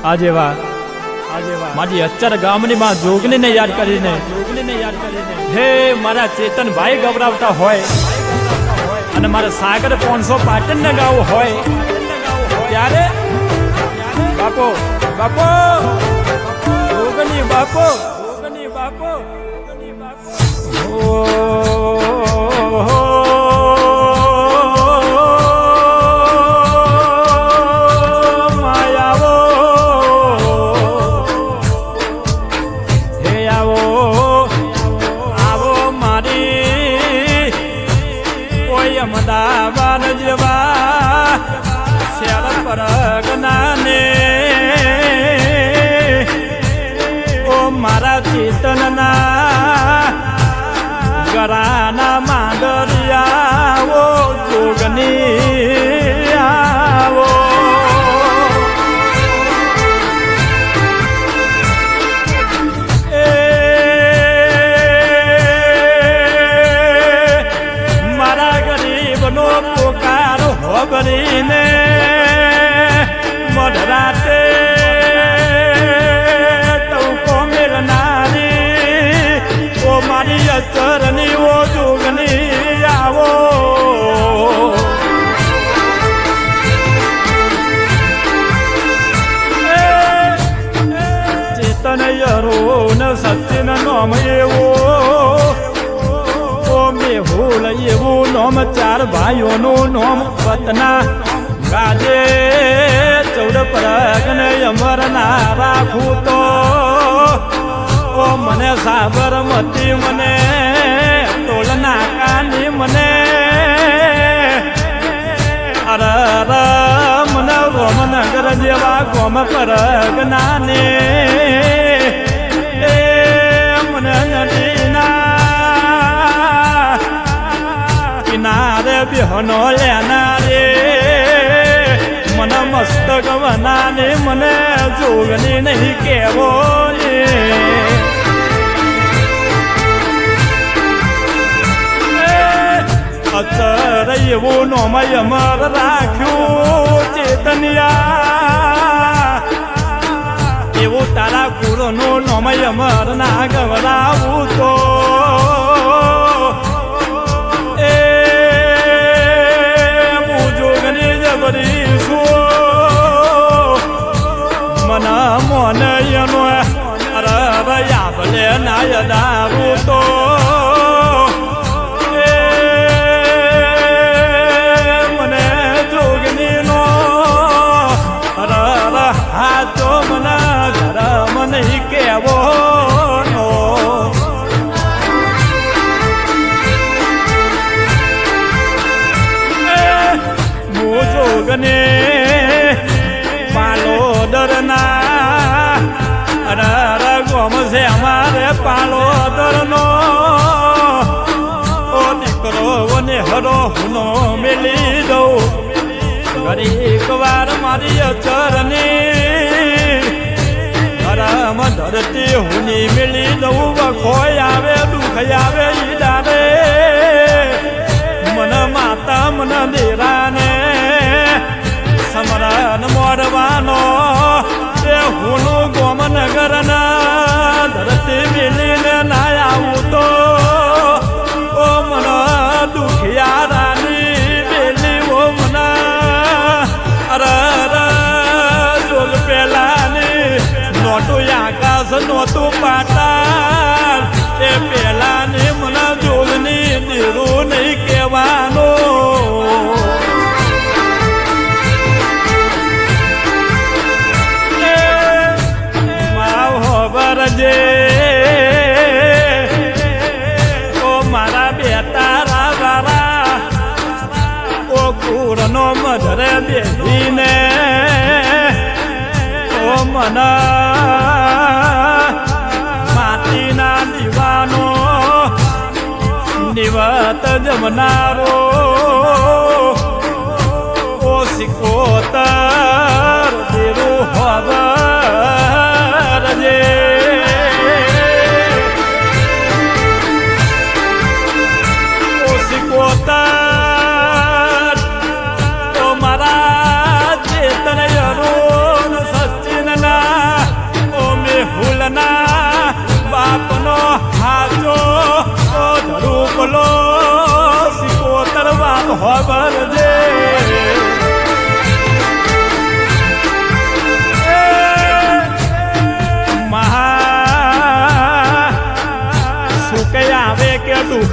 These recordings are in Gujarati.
આજેવા મારી અચ્ચર ગામની માં જોગણીને યાદ કરીને હે મારા ચેતનભાઈ ગભરાવતા હોય અને મારા સાગર 500 પાટણ ને ગાવું હોય ત્યારે બાપો જોગણી બાપો અમદાવાદ જેવા શેર પરગનાને ઓ મારા ચેતનના ગરાના માંડરિયા ઓ જોગની આવો પોકારો હોબરીને મધરાતે ટૌકો મેળનારી ઓ મારી અચરની ઓ જોગની આવો ચેતન યરો ન સચિન નોમ એવો મેહુલ એવું નોમ ચાર ભાઈઓનું નોમ પતના ગાજે 14 પરગને અમર ના રાખું તો ઓ મને સાબરમતી મને ટોલ નાકાની મને અરે મને રોમનગર જેવા ગોમ પરગનાને મને નદીના કિનારે બિહનો લેનારે મને મસ્તક બનાને મને જોગની નહીં કેવો અચર એવું નોમય અમર રાખ્યું ચેતનિયા એવું તારા ગુરુનું નોમય અમર ના ગવડાવું તો મના મોનયનો અરયા ભલે નાય દારૂ તો મને જોગનીનો હાથો મના ધરમ નહીં કેવો જોગને પાલોદરના ગોમ છે અમારે પાલોદરનો ઓ દીકરો ને હરો હુનો મેલી દઉં ઘડીક વાર મારી અચરની હરામ ધરતી હુની મેલી દઉં વખોય આવે દુઃખ આવે ઈડારે મન માતા મન દેરાને સમરણ મોડવાનો એ હુનું ગોમનગરના ધરતી મિલીને ના આવું તો ઓ મન દુખિયારાની બેલી ઓ મન અરે જોગ પેલાની નોટું આકાશ નોતું પાટાર એ પેલાની મન જોગની દીરું નહીં કહેવાનું ઓ મારા બેટા રારા ઓ કુરનો મધરે બેહીને ઓ મના માટીના દીવાનો નિવત જમનારો ઓ સિકોતર દેરું હબર જે તો મારા ચેતન યરો સચિન ના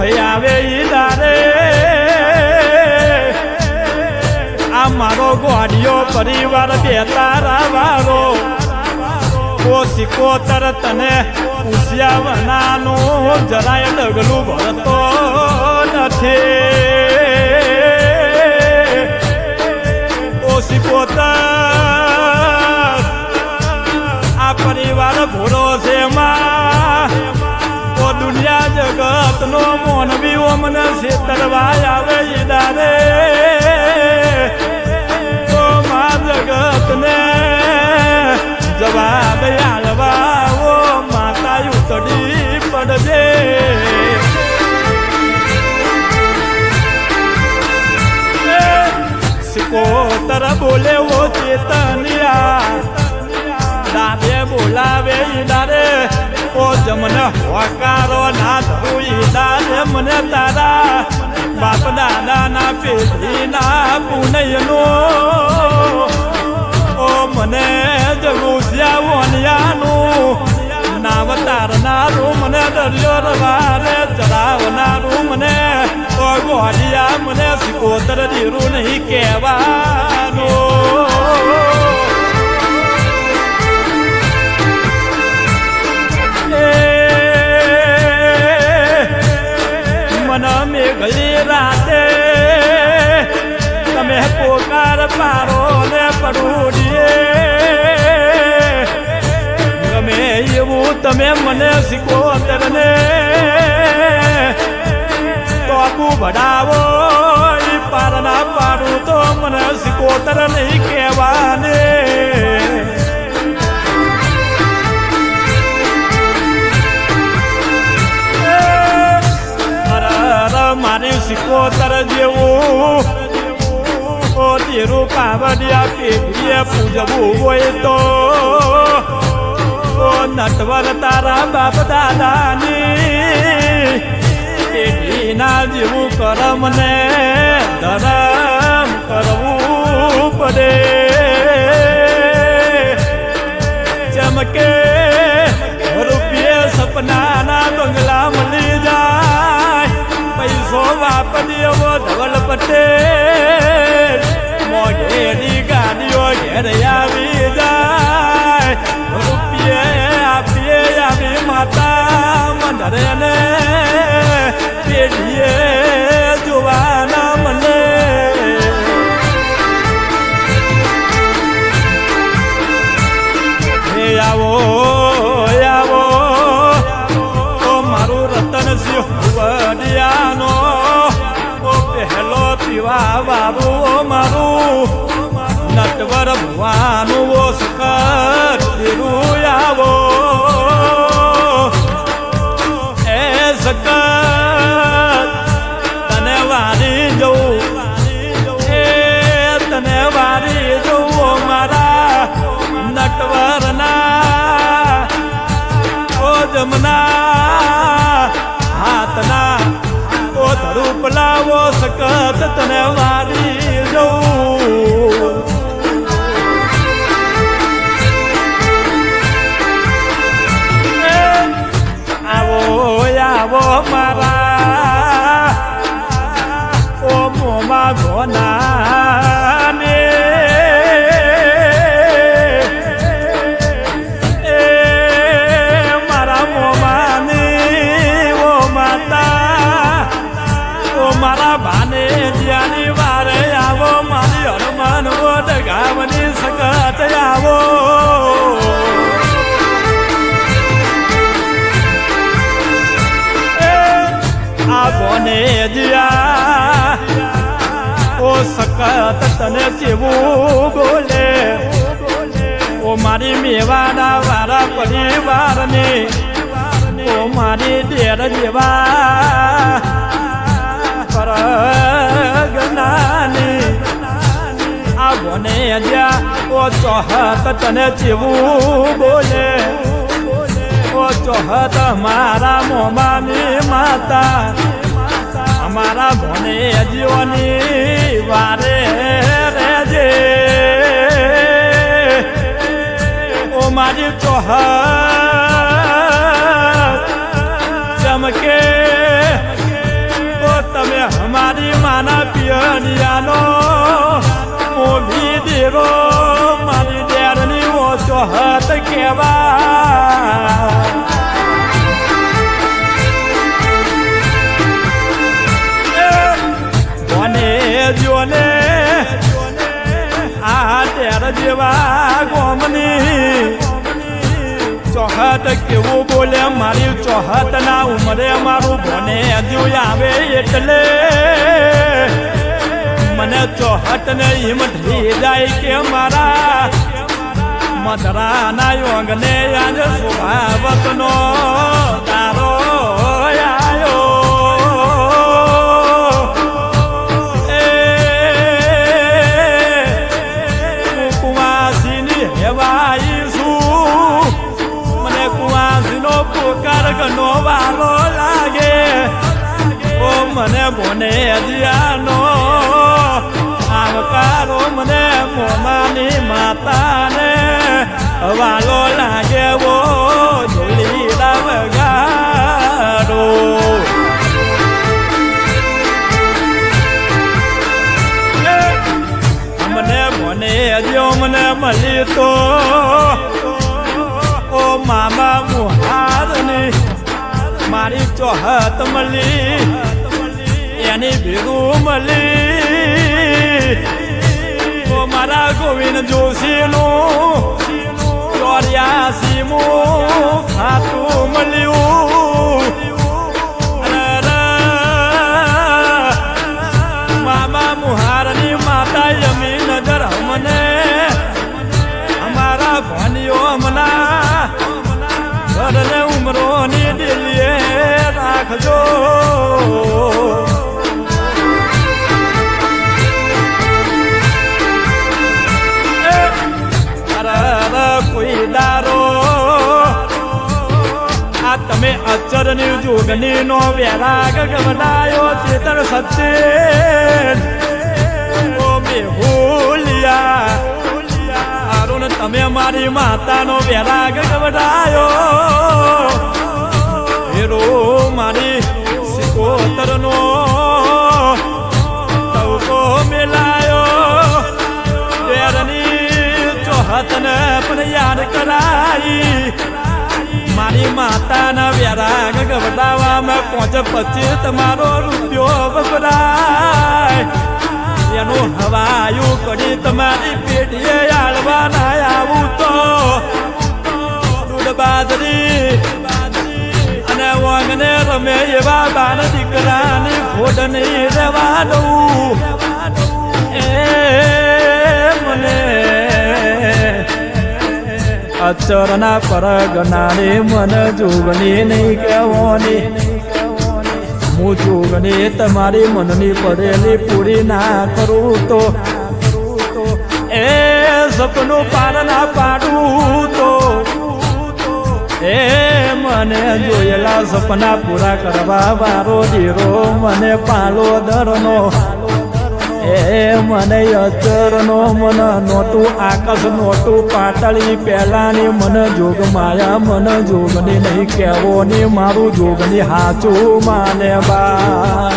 થઈ આવે ઈ દારે આ મારો ગોડિયો પરિવાર બે તારા વારો ઓ સિકોતર તને પૂછ્યા વનાનું જરાય ડગલું ભરતો નથી ઓ સિકોતર આ પરિવાર ભૂરો છે માં ઓ દુનિયા જગત નો મોનવી ઓ મને છેતરવાય આવે ઈ દારે ઓ માં જગત ને જવાબ આલવા ઓ માતા ઉતડી પડજે સિકોતર બોલે ઓ ચેતનિયા દાદે બોલાવે દારે ઓ જમને હોકારો ના ધરું દાદે મને તારા બાપ દાદા ના પેઢી ના પુનયનો ઓ મને જગુસ્યા વનિયાનું નાવતારનારું મને દરિયો રવારે ચડાવનારું મને ઓ ગોડિયા મને સિકોતર દીરું નહીં કહેવાનું મને મેઘલી રાતે તમે પોકાર પારો ને પડુડીએ ગમે એવું તમે મને સિકોતર ને તોપુ ભડાવો ઈ પારના પાડું તો મને સિકોતર નહીં કહેવાને મારી સિકોતર જેવું ઓ તેરું પાવડિયા પેઢીએ પૂજવું હોય તો ઓ નટવર તારા બાપ દાદાની પેઢીના જેવું કરમ ને ધરમ કરવું પડે ચમકે રૂપિયે સપનાના બંગલા મળી જાય પૈસો વાપરીઓ ધવલ પટેલ મોઢેની ગાડીઓ ઘેર આવી જાય રૂપિયે આપીએ આવી માતા મંદરે ને પેઢીએ જોવાના મને હે આવો આવો ઓ મારું રતનસિંહ વડિયાનો ઓ પહેલો પીવા વાળું મારું નટવર ભવાનું ઓ સકર દીરું આવો એ સકર તને વારી જવું એ તને વારી જવું મારા નટવરના ઓ જમના હાથના ઓ ધરુપલાવો સકત તને વારી જવું આવો આવો મારા ઓ મોમાં ગોના ને મારા મોમાની ઓ માતા ઓ મારા ભાને જ્યાંની વારે આવો મારી હનુમાન વોટ ગામની સકત આવો આ બોને જ્યા ઓ સકત તને જેવું બોલે ઓ મારી મેવાડા વાળા પરિવારને ઓ મારી ડેર જેવા પરગનાની આ બોને જ્યાં ઓ ચોહત તને જેવું બોલે ઓ ચોહત મારા મોમાની માતા અમારા ભોને જીવની વારે રેજે ઓ મારી ચોહત ચમકે જેવા ગોમની ચોહત કેવું બોલે મારી ચોહત ના ઉમરે મારું ભોને હજુ આવે એટલે મને ચોહટ ને હિમઠી જાય કે મારા મધરાના યોગને આજ સ્વભાવતનો તારો આયો એ કુવાસીની હેવાઈશું મને કુવાસીનો પોકાર ગનો વાલો લાગે ઓ મને બોને અજિયાનો આવકારો મને મોમાની માતાને વાલો લાગે વો જોડી વગાડો મને મને હજો મને મળી તો ઓ મામા મુહારની મારી ચોહત મળી એની ભેગું મળી ઓ મારા ગોવિંદ જોશીનું 84મું ખાતું મળ્યું મામા મુહારની માતા યમી નજર મને અમારા ભાનીઓ હમણાં ઘરને ઉમરોની દિલીએ રાખજો કોઈ દારો આ તમે અચરની જોગની નો વેરાગ ગવડાયો ચેતન સચેત ઓ બેહુલિયા આરુણ તમે મારી માતાનો વેરાગ ગવડાયો હેરો મારી સિકોતરનો તવકો મેલાયો વેરની ચોહતને પણ યાદ કરાઈ મારી માતાના વેરાગ ગવડાવામાં 5-25 તમારો રૂપિયો વપરાય એનું હવાયું કરી તમારી પેઢીએ આળવા ના આવું તો દૂધ બાજરી અને વાંગને રમે એવા બાર દીકરાની ખોડ નહીં રહેવા દઉં એ મને અચરના પરગનાની મન જોગની નહીં કહેવાની હું જોગની તમારી મનની પડેલી પૂરી ના કરું તો એ સપનું પાર ના પાડું તો એ મને જોયેલા સપના પૂરા કરવા વારો ધીરો મને પાલો દરનો એ મને અચરનો મન નોતું આકાશ નોતું પાતળી પહેલાની મન જોગ માયા મન જોગની નહીં કહેવો ની મારું જોગની હાચું માને બા